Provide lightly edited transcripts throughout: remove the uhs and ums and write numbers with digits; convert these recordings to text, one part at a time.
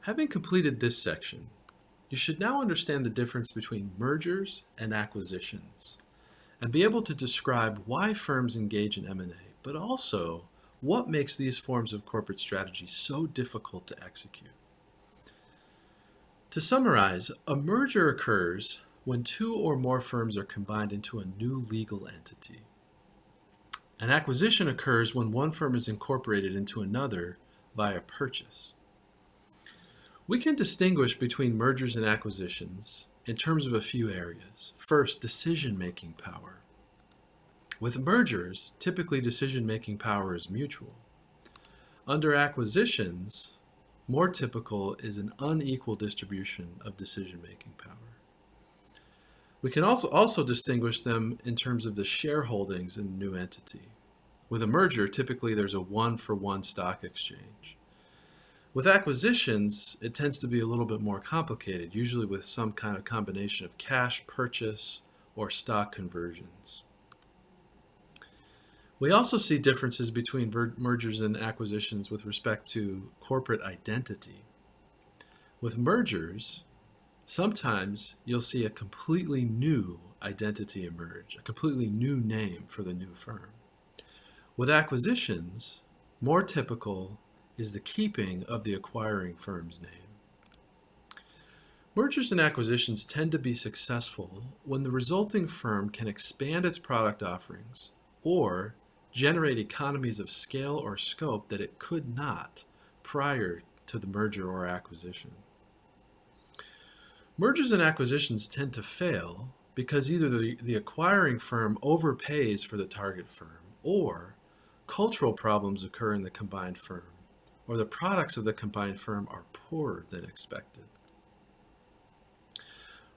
Having completed this section, you should now understand the difference between mergers and acquisitions, and be able to describe why firms engage in M&A, but also what makes these forms of corporate strategy so difficult to execute. To summarize, a merger occurs when two or more firms are combined into a new legal entity. An acquisition occurs when one firm is incorporated into another via purchase. We can distinguish between mergers and acquisitions in terms of a few areas. First, decision-making power. With mergers, typically decision-making power is mutual. Under acquisitions, more typical is an unequal distribution of decision-making power. We can also distinguish them in terms of the shareholdings in the new entity. With a merger, typically there's a one-for-one stock exchange. With acquisitions, it tends to be a little bit more complicated, usually with some kind of combination of cash purchase or stock conversions. We also see differences between mergers and acquisitions with respect to corporate identity. With mergers, sometimes you'll see a completely new identity emerge, a completely new name for the new firm. With acquisitions, more typical is the keeping of the acquiring firm's name. Mergers and acquisitions tend to be successful when the resulting firm can expand its product offerings or generate economies of scale or scope that it could not prior to the merger or acquisition. Mergers and acquisitions tend to fail because either the acquiring firm overpays for the target firm, or cultural problems occur in the combined firm, or the products of the combined firm are poorer than expected.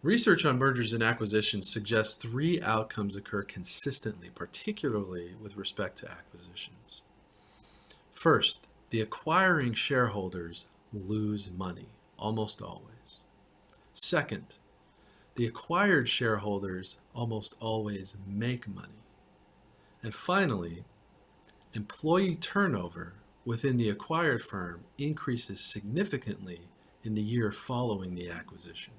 Research on mergers and acquisitions suggests three outcomes occur consistently, particularly with respect to acquisitions. First, the acquiring shareholders lose money, almost always. Second, the acquired shareholders almost always make money. And finally, employee turnover within the acquired firm increases significantly in the year following the acquisition.